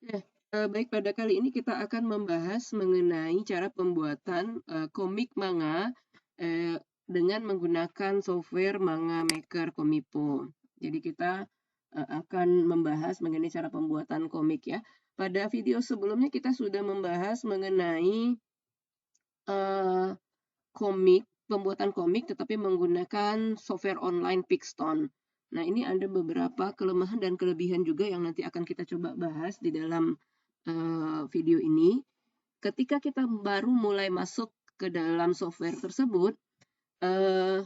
Ya, baik, pada kali ini kita akan membahas mengenai cara pembuatan komik manga dengan menggunakan software Manga Maker Komipo. Jadi kita akan membahas mengenai cara pembuatan komik ya. Pada video sebelumnya kita sudah membahas mengenai uh, pembuatan komik tetapi menggunakan software online Pixton. Nah, ini ada beberapa kelemahan dan kelebihan juga yang nanti akan kita coba bahas di dalam video ini. Ketika kita baru mulai masuk ke dalam software tersebut,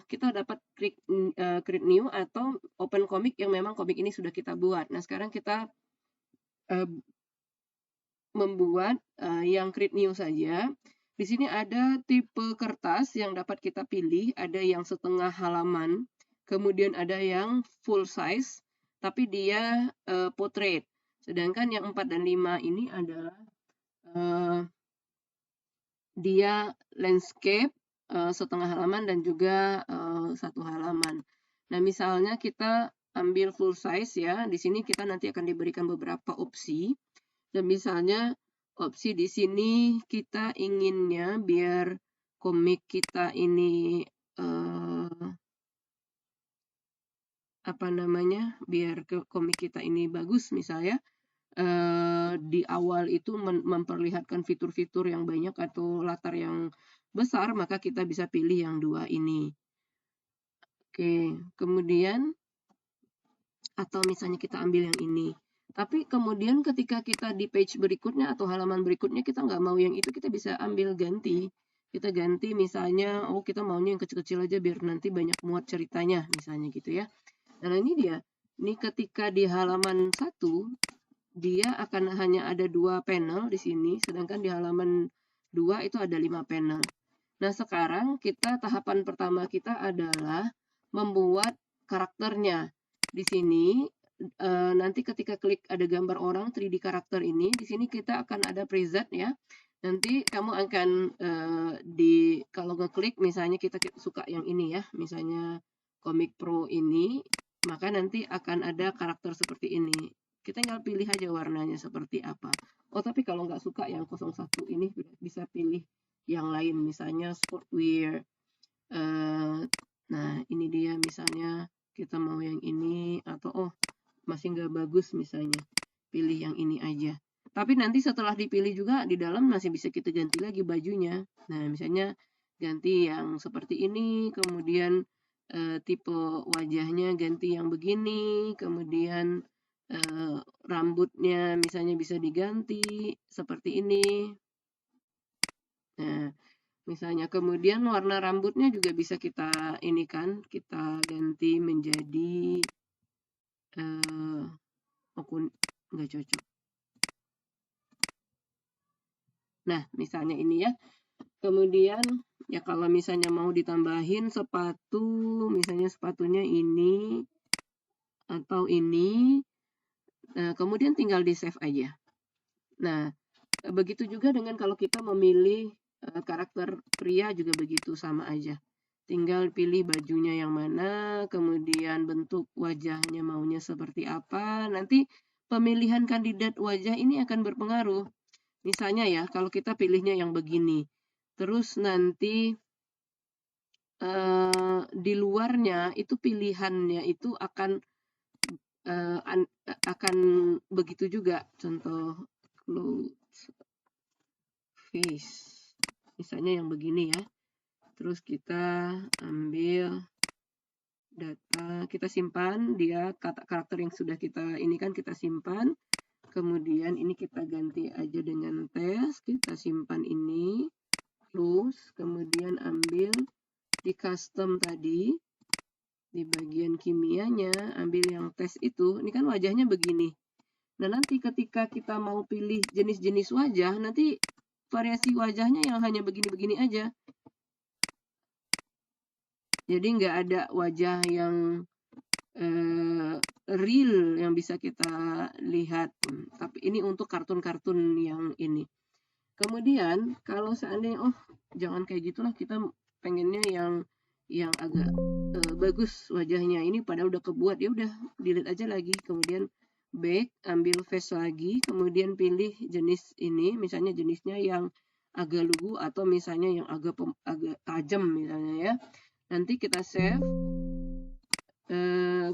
kita dapat create new atau open komik yang memang komik ini sudah kita buat. Nah, sekarang kita membuat yang create new saja. Di sini ada tipe kertas yang dapat kita pilih, ada yang setengah halaman, kemudian ada yang full size, tapi dia portrait. Sedangkan yang 4 dan 5 ini adalah dia landscape setengah halaman dan juga 1 halaman. Nah, misalnya kita ambil full size ya, di sini kita nanti akan diberikan beberapa opsi. Dan misalnya opsi di sini kita inginnya biar komik kita ini biar komik kita ini bagus misalnya di awal itu memperlihatkan fitur-fitur yang banyak atau latar yang besar, maka kita bisa pilih yang 2 ini. Oke, kemudian atau misalnya kita ambil yang ini. Tapi kemudian ketika kita di page berikutnya atau halaman berikutnya kita nggak mau yang itu, kita bisa ambil ganti. Kita ganti misalnya, oh kita maunya yang kecil-kecil aja biar nanti banyak muat ceritanya, misalnya gitu ya. Nah, ini dia. Ini ketika di halaman 1, dia akan hanya ada 2 panel di sini, sedangkan di halaman 2 itu ada 5 panel. Nah, sekarang tahapan pertama kita adalah membuat karakternya. Di sini nanti ketika klik ada gambar orang 3D karakter ini, di sini kita akan ada preset ya. Nanti kamu akan kalau ngeklik misalnya kita suka yang ini ya, misalnya Comic Pro ini, maka nanti akan ada karakter seperti ini. Kita tinggal pilih aja warnanya seperti apa. Oh, tapi kalau nggak suka yang 01 ini bisa pilih yang lain, misalnya sportwear. Nah, ini dia misalnya kita mau yang ini, atau oh masih nggak bagus misalnya, pilih yang ini aja. Tapi nanti setelah dipilih juga di dalam masih bisa kita ganti lagi bajunya. Nah, misalnya ganti yang seperti ini, kemudian tipe wajahnya ganti yang begini, kemudian rambutnya misalnya bisa diganti seperti ini. Nah, misalnya kemudian warna rambutnya juga bisa kita ini kan, kita ganti menjadi nggak cocok. Nah, misalnya ini ya. Kemudian ya kalau misalnya mau ditambahin sepatu, misalnya sepatunya ini atau ini, nah, kemudian tinggal di save aja. Nah, begitu juga dengan kalau kita memilih karakter pria juga begitu, sama aja. Tinggal pilih bajunya yang mana, kemudian bentuk wajahnya maunya seperti apa. Nanti pemilihan kandidat wajah ini akan berpengaruh. Misalnya ya, kalau kita pilihnya yang begini, terus nanti di luarnya itu pilihannya itu akan begitu juga. Contoh clothes face, misalnya yang begini ya. Terus kita ambil data, kita simpan dia karakter yang sudah kita ini kan kita simpan. Kemudian ini kita ganti aja dengan tes, kita simpan ini, close, kemudian ambil di custom tadi, di bagian kimianya, ambil yang tes itu, ini kan wajahnya begini. Nah, nanti ketika kita mau pilih jenis-jenis wajah, nanti variasi wajahnya yang hanya begini-begini aja. Jadi nggak ada wajah yang real yang bisa kita lihat. Tapi ini untuk kartun-kartun yang ini. Kemudian kalau seandainya jangan kayak gitulah, kita pengennya yang agak bagus wajahnya, ini padahal udah kebuat, ya udah delete aja lagi. Kemudian back, ambil face lagi, kemudian pilih jenis ini, misalnya jenisnya yang agak lugu atau misalnya yang agak tajam misalnya ya. Nanti kita save,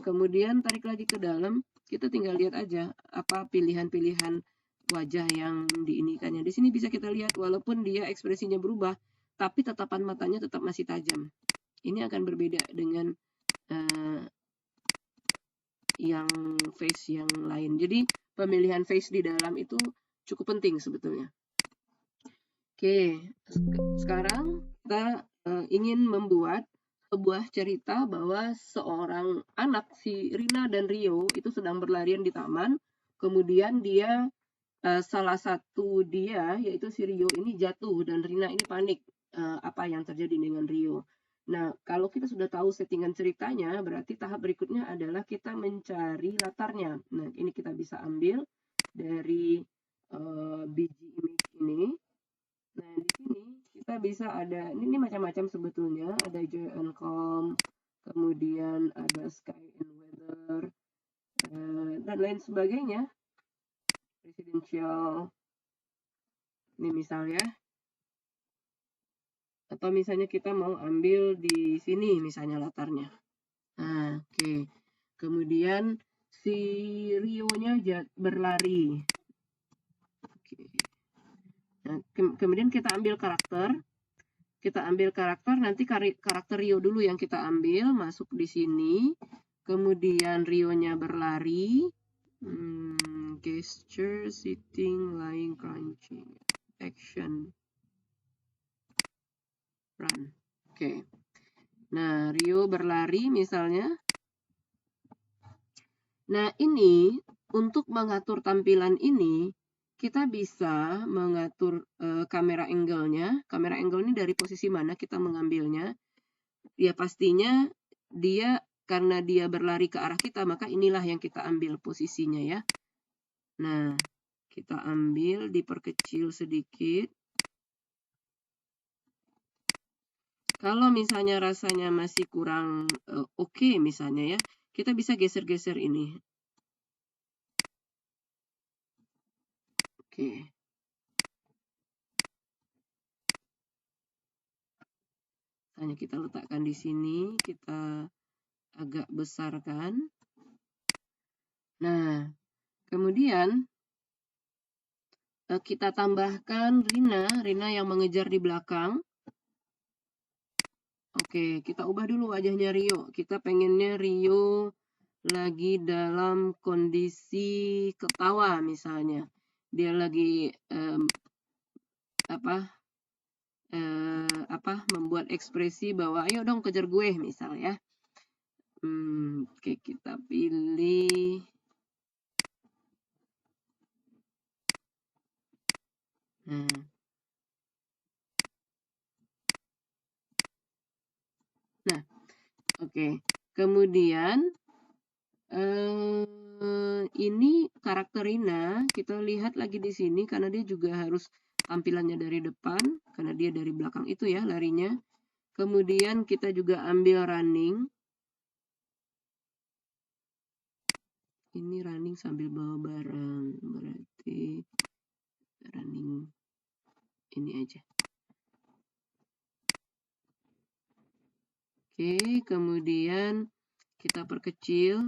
kemudian tarik lagi ke dalam, kita tinggal lihat aja apa pilihan-pilihan wajah yang diinikannya. Di sini bisa kita lihat walaupun dia ekspresinya berubah, tapi tatapan matanya tetap masih tajam. Ini akan berbeda dengan yang face yang lain. Jadi pemilihan face di dalam itu cukup penting sebetulnya. Oke, sekarang kita ingin membuat sebuah cerita bahwa seorang anak, si Rina dan Rio, itu sedang berlarian di taman. Kemudian dia, salah satu dia, yaitu si Rio ini jatuh dan Rina ini panik. Apa yang terjadi dengan Rio? Nah, kalau kita sudah tahu settingan ceritanya, berarti tahap berikutnya adalah kita mencari latarnya. Nah, ini kita bisa ambil dari biji image ini. Nah, di sini kita bisa ada, ini macam-macam sebetulnya, ada joy and calm, kemudian ada sky and weather, dan lain sebagainya. Residential, ini misalnya, atau misalnya kita mau ambil di sini misalnya latarnya. Nah, oke. Kemudian si Rio-nya berlari. Oke. Nah, kemudian kita ambil karakter. Nanti karakter Rio dulu yang kita ambil, masuk di sini. Kemudian Rio-nya berlari. Gesture, sitting, lying, crunching, action, run. Oke. Nah, Rio berlari misalnya. Nah, ini untuk mengatur tampilan ini, kita bisa mengatur kamera angle-nya. Kamera angle ini dari posisi mana kita mengambilnya. Ya pastinya dia, karena dia berlari ke arah kita, maka inilah yang kita ambil posisinya ya. Nah, kita ambil, diperkecil sedikit. Kalau misalnya rasanya masih kurang oke misalnya ya, kita bisa geser-geser ini. Oke. Hanya kita letakkan di sini, kita agak besarkan. Nah, kemudian kita tambahkan Rina yang mengejar di belakang. Oke, kita ubah dulu wajahnya Rio. Kita pengennya Rio lagi dalam kondisi ketawa misalnya. Dia lagi membuat ekspresi bahwa ayo dong kejar gue misalnya. Oke, kita pilih. Nah, oke. Kemudian ini karakter Rina, kita lihat lagi di sini karena dia juga harus tampilannya dari depan, karena dia dari belakang itu ya larinya. Kemudian kita juga ambil running. Ini running sambil bawa barang, berarti running ini aja. Oke, kemudian kita perkecil.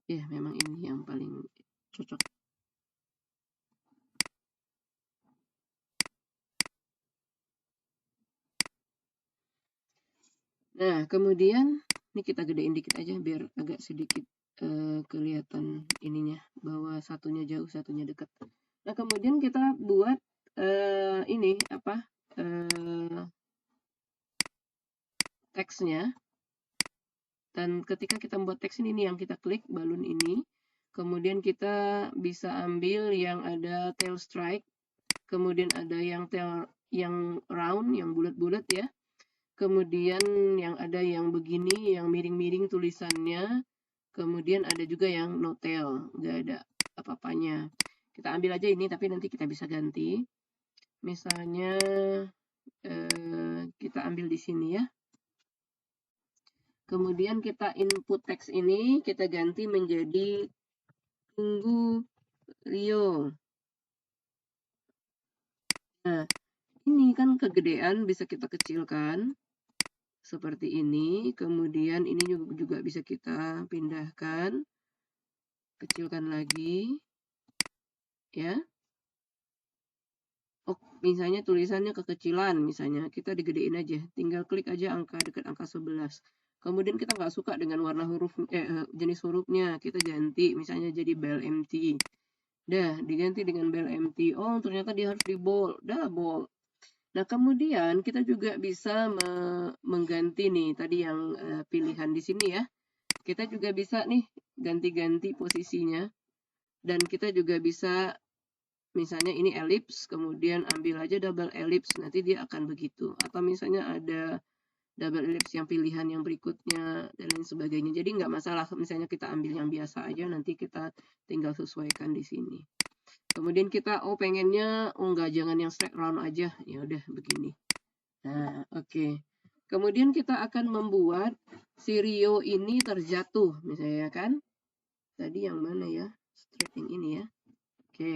Ya, memang ini yang paling cocok. Nah, kemudian ini kita gedein dikit aja biar agak sedikit kelihatan ininya, bahwa satunya jauh, satunya dekat. Nah, kemudian kita buat ini teksnya. Dan ketika kita membuat teks ini yang kita klik balon ini, kemudian kita bisa ambil yang ada tail strike, kemudian ada yang tail yang round, yang bulat-bulat ya. Kemudian yang ada yang begini, yang miring-miring tulisannya. Kemudian ada juga yang no tail, nggak ada apa-apanya. Kita ambil aja ini, tapi nanti kita bisa ganti. Misalnya kita ambil di sini ya. Kemudian kita input teks ini, kita ganti menjadi tunggu Rio. Nah, ini kan kegedean bisa kita kecilkan. Seperti ini. Kemudian ini juga bisa kita pindahkan. Kecilkan lagi. Ya. Oh, misalnya tulisannya kekecilan. Misalnya kita digedein aja. Tinggal klik aja angka dekat angka 11. Kemudian kita nggak suka dengan warna huruf jenis hurufnya, kita ganti misalnya jadi bell empty. Dah, diganti dengan bell empty. Oh, ternyata dia harus di bold. Dah, bold. Nah, kemudian kita juga bisa mengganti nih tadi yang pilihan di sini ya. Kita juga bisa nih ganti-ganti posisinya. Dan kita juga bisa misalnya ini ellipse, kemudian ambil aja double ellipse, nanti dia akan begitu. Atau misalnya ada double ellipse yang pilihan yang berikutnya dan lain sebagainya. Jadi nggak masalah misalnya kita ambil yang biasa aja, nanti kita tinggal sesuaikan di sini. Kemudian kita pengennya enggak, jangan yang straight round aja. Ya udah begini. Nah, oke. Kemudian kita akan membuat si Rio ini terjatuh misalnya kan. Tadi yang mana ya? Straight yang ini ya. Oke.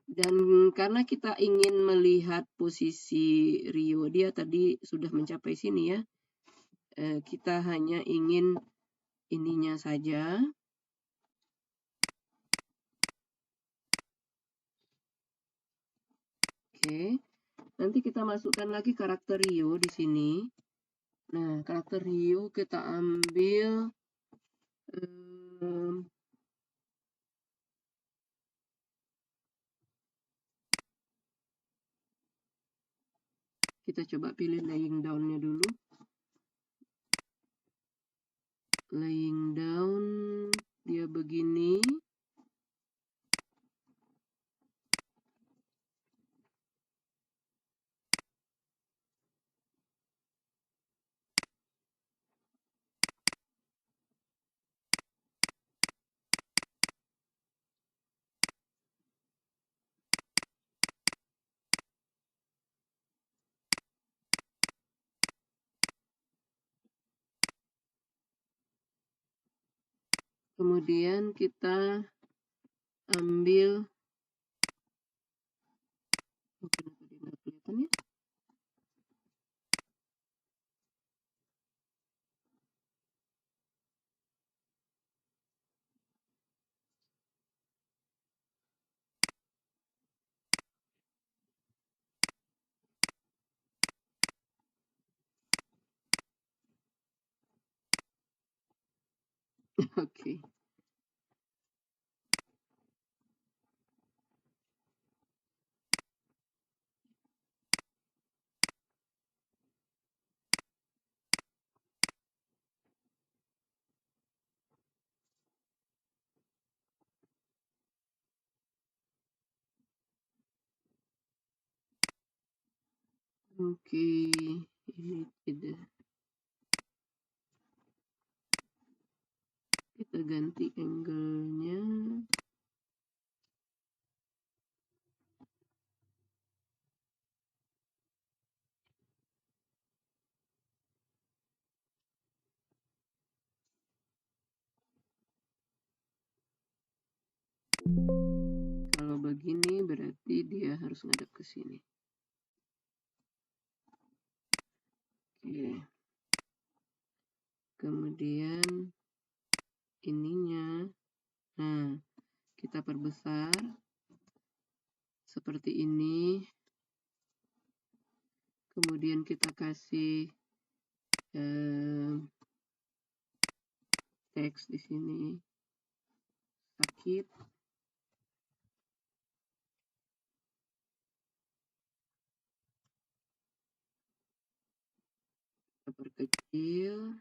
Dan karena kita ingin melihat posisi Rio, dia tadi sudah mencapai sini ya. Kita hanya ingin ininya saja. Oke. Nanti kita masukkan lagi karakter Rio di sini. Nah, karakter Rio kita ambil kita coba pilih laying down-nya dulu. Laying down, dia begini. Kemudian kita ambil, kenapa dia nggak kelihatan ya? Oke. Oke, ini tidak. Kita ganti angle-nya. Kalau begini berarti dia harus ngadep ke sini. Oke. Kemudian ininya. Nah, kita perbesar seperti ini. Kemudian kita kasih teks di sini. Sakit. Kita perkecil.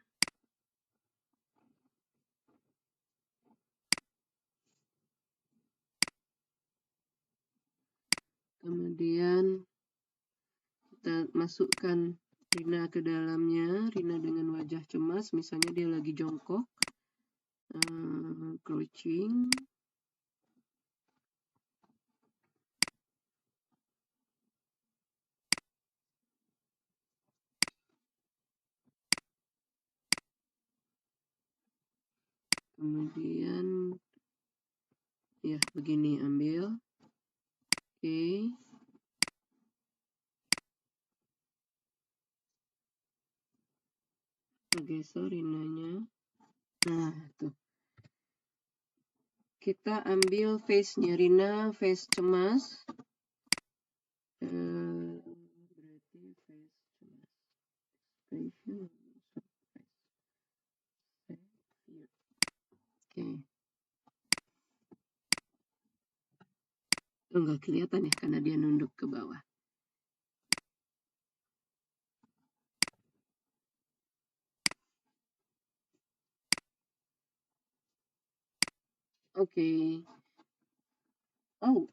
Kemudian kita masukkan Rina ke dalamnya. Rina dengan wajah cemas, misalnya dia lagi jongkok, crouching. Kemudian ya begini, ambil. Oke. Geser Rinanya. Nah, tuh. Kita ambil face-nya Rina, face cemas. Berarti face cemas. Expression. Oke. Oh, nggak kelihatan ya karena dia nunduk ke bawah. Oke. Oh.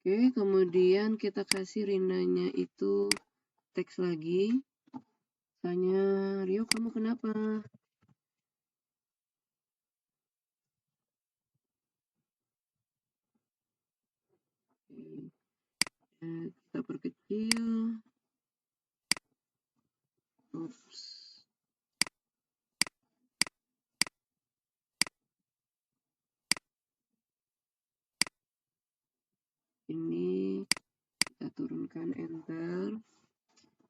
Oke, kemudian kita kasih Rinanya itu teks lagi. Tanya, Rio kamu kenapa? Kita perkecil. Oops. Ini kita turunkan enter.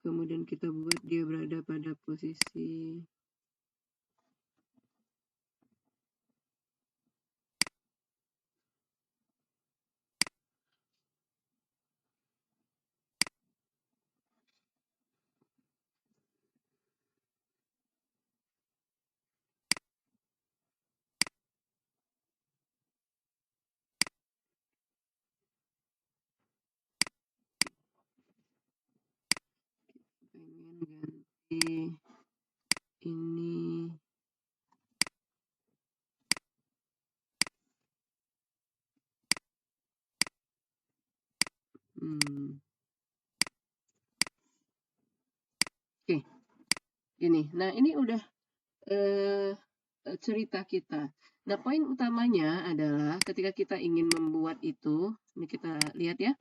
Kemudian kita buat dia berada pada posisi pengen ganti ini. Oke, ini. Nah, ini udah cerita kita. Nah, poin utamanya adalah ketika kita ingin membuat itu, ini kita lihat ya.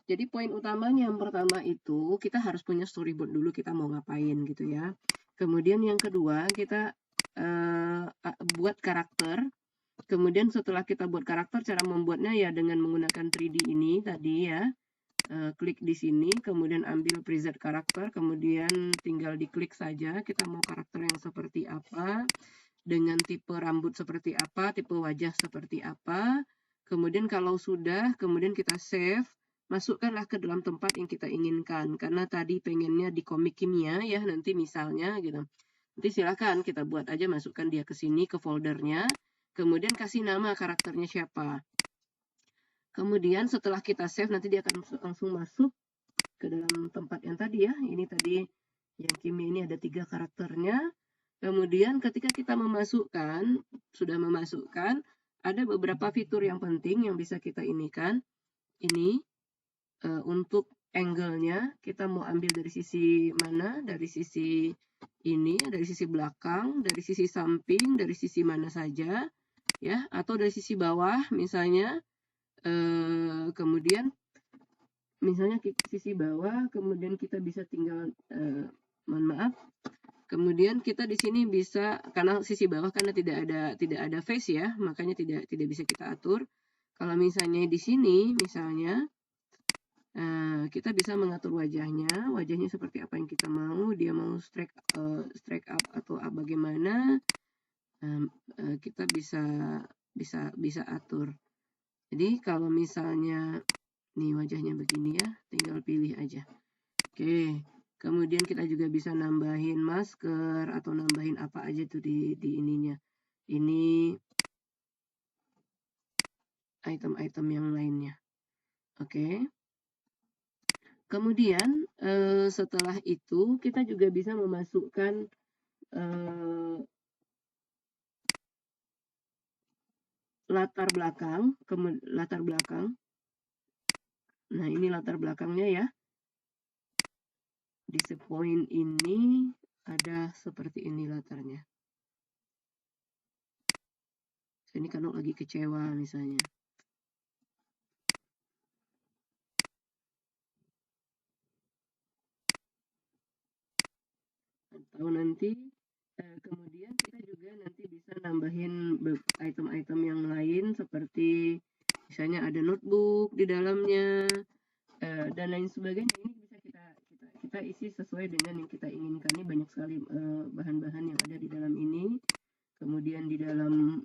Jadi poin utamanya yang pertama itu kita harus punya storyboard dulu kita mau ngapain gitu ya. Kemudian yang kedua kita buat karakter. Kemudian setelah kita buat karakter, cara membuatnya ya dengan menggunakan 3D ini tadi ya. Klik di sini, kemudian ambil preset karakter, kemudian tinggal diklik saja kita mau karakter yang seperti apa, dengan tipe rambut seperti apa, tipe wajah seperti apa. Kemudian kalau sudah, kemudian kita save, masukkanlah ke dalam tempat yang kita inginkan. Karena tadi pengennya di komik kimia ya, nanti misalnya gitu. Nanti silakan kita buat aja, masukkan dia ke sini, ke foldernya. Kemudian kasih nama karakternya siapa. Kemudian setelah kita save, nanti dia akan langsung masuk ke dalam tempat yang tadi ya. Ini tadi yang kimia ini ada 3 karakternya. Kemudian ketika kita sudah memasukkan, ada beberapa fitur yang penting yang bisa kita inikan. Ini untuk angle-nya, kita mau ambil dari sisi mana? Dari sisi ini, dari sisi belakang, dari sisi samping, dari sisi mana saja, ya, atau dari sisi bawah misalnya. Kemudian misalnya sisi bawah, kemudian kita bisa tinggal, mohon maaf, kemudian kita di sini bisa, karena sisi bawah karena tidak ada face ya, makanya tidak bisa kita atur. Kalau misalnya di sini, misalnya kita bisa mengatur wajahnya seperti apa yang kita mau. Dia mau straight up atau bagaimana, kita bisa atur. Jadi kalau misalnya nih wajahnya begini ya, tinggal pilih aja. Oke. Kemudian kita juga bisa nambahin masker atau nambahin apa aja tuh di ininya. Ini item-item yang lainnya. Oke. Kemudian setelah itu kita juga bisa memasukkan latar belakang. Nah, ini latar belakangnya ya. Di point ini ada seperti ini latarnya. Ini kan lagi kecewa misalnya. Atau nanti kemudian kita juga nanti bisa nambahin item-item yang lain seperti misalnya ada notebook di dalamnya dan lain sebagainya. Ini bisa kita isi sesuai dengan yang kita inginkan. Ini banyak sekali bahan-bahan yang ada di dalam ini. Kemudian di dalam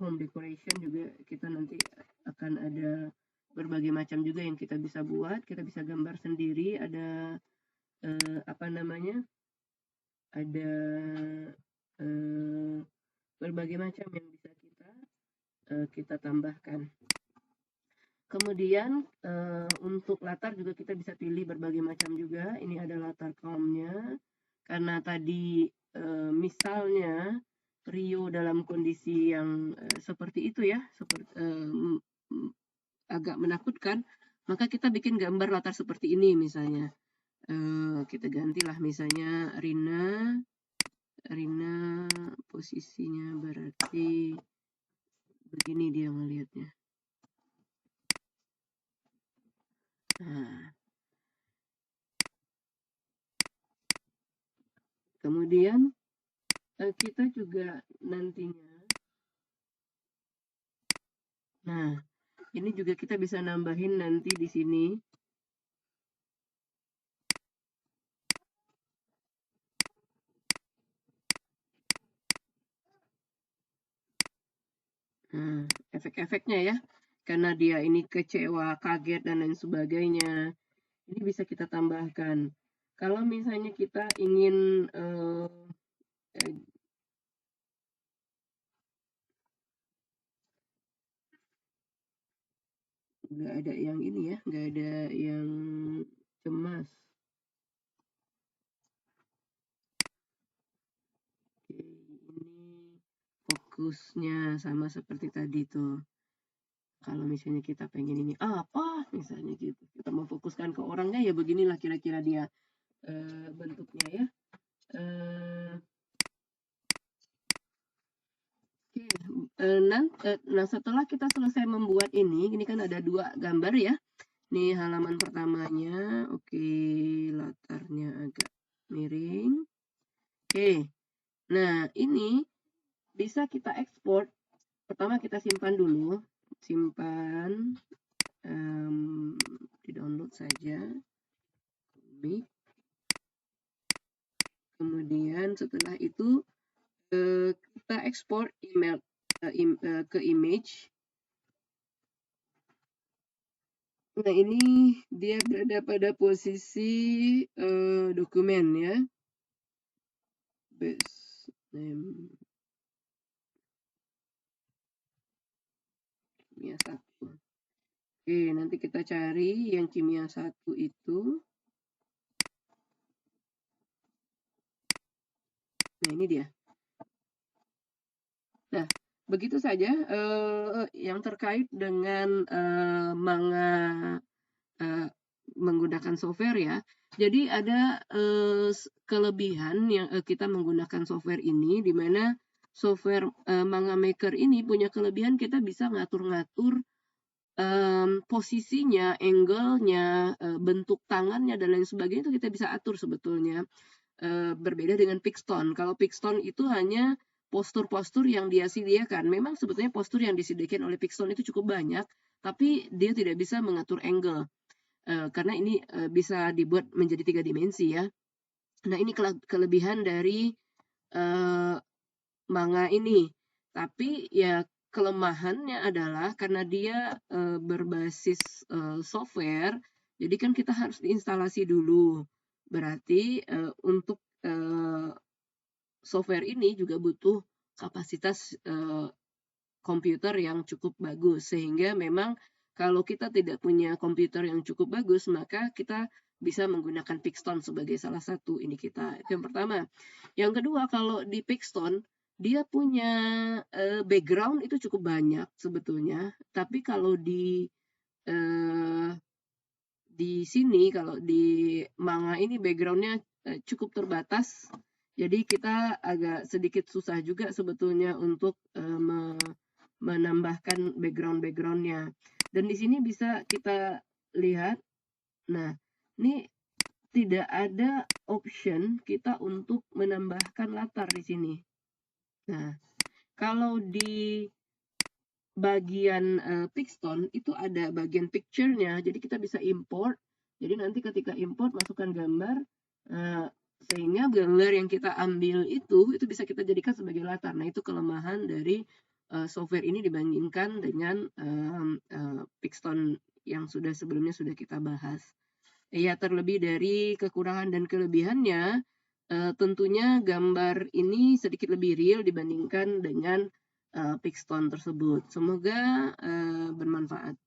home decoration juga kita nanti akan ada berbagai macam juga yang kita bisa buat. Kita bisa gambar sendiri, ada apa namanya, ada berbagai macam yang bisa kita tambahkan. Kemudian untuk latar juga kita bisa pilih berbagai macam juga. Ini ada latar kaumnya. Karena tadi misalnya Rio dalam kondisi yang seperti itu ya, agak menakutkan, maka kita bikin gambar latar seperti ini misalnya. Kita gantilah misalnya Rina posisinya berarti begini dia melihatnya. Nah, kemudian kita juga nantinya, nah ini juga kita bisa nambahin nanti di sini. Nah, efek-efeknya ya, karena dia ini kecewa, kaget, dan lain sebagainya. Ini bisa kita tambahkan. Kalau misalnya kita ingin nggak ada yang ini ya, nggak ada yang cemas. Oke, ini fokusnya sama seperti tadi tuh. Kalau misalnya kita pengen ini apa, misalnya gitu, kita mau fokuskan ke orangnya ya beginilah kira-kira dia bentuknya ya. Nah setelah kita selesai membuat ini kan ada 2 gambar ya. Ini halaman pertamanya, oke, latarnya agak miring. Oke, nah ini bisa kita ekspor. Pertama kita simpan dulu, di download saja. Kemudian setelah itu kita ekspor email ke image. Nah ini dia berada pada posisi dokumen ya. Base name kimia 1. Oke, nanti kita cari yang kimia 1 itu. Nah ini dia. Nah begitu saja yang terkait dengan manga menggunakan software ya. Jadi ada kelebihan yang kita menggunakan software ini, di mana software Manga Maker ini punya kelebihan kita bisa ngatur-ngatur posisinya, angle-nya, bentuk tangannya dan lain sebagainya itu kita bisa atur sebetulnya. Berbeda dengan Pixton. Kalau Pixton itu hanya postur-postur yang dia sediakan. Memang sebetulnya postur yang disediakan oleh Pixton itu cukup banyak, tapi dia tidak bisa mengatur angle. Karena ini bisa dibuat menjadi 3 dimensi ya. Nah ini kelebihan dari manga ini. Tapi ya kelemahannya adalah karena dia berbasis software, jadi kan kita harus diinstalasi dulu. Berarti untuk software ini juga butuh kapasitas komputer yang cukup bagus. Sehingga memang kalau kita tidak punya komputer yang cukup bagus, maka kita bisa menggunakan Pixton sebagai salah satu ini kita. Itu yang pertama. Yang kedua, kalau di Pixton, dia punya background itu cukup banyak sebetulnya. Tapi kalau di sini, kalau di manga ini backgroundnya cukup terbatas. Jadi kita agak sedikit susah juga sebetulnya untuk menambahkan background-backgroundnya. Dan di sini bisa kita lihat, nah ini tidak ada option kita untuk menambahkan latar di sini. Nah, kalau di bagian Pixton itu ada bagian picture-nya, jadi kita bisa import. Jadi nanti ketika import masukkan gambar, sehingga gambar yang kita ambil itu bisa kita jadikan sebagai latar. Nah, itu kelemahan dari software ini dibandingkan dengan Pixton yang sebelumnya sudah kita bahas. Ya, terlebih dari kekurangan dan kelebihannya, tentunya gambar ini sedikit lebih real dibandingkan dengan Pixton tersebut. Semoga bermanfaat.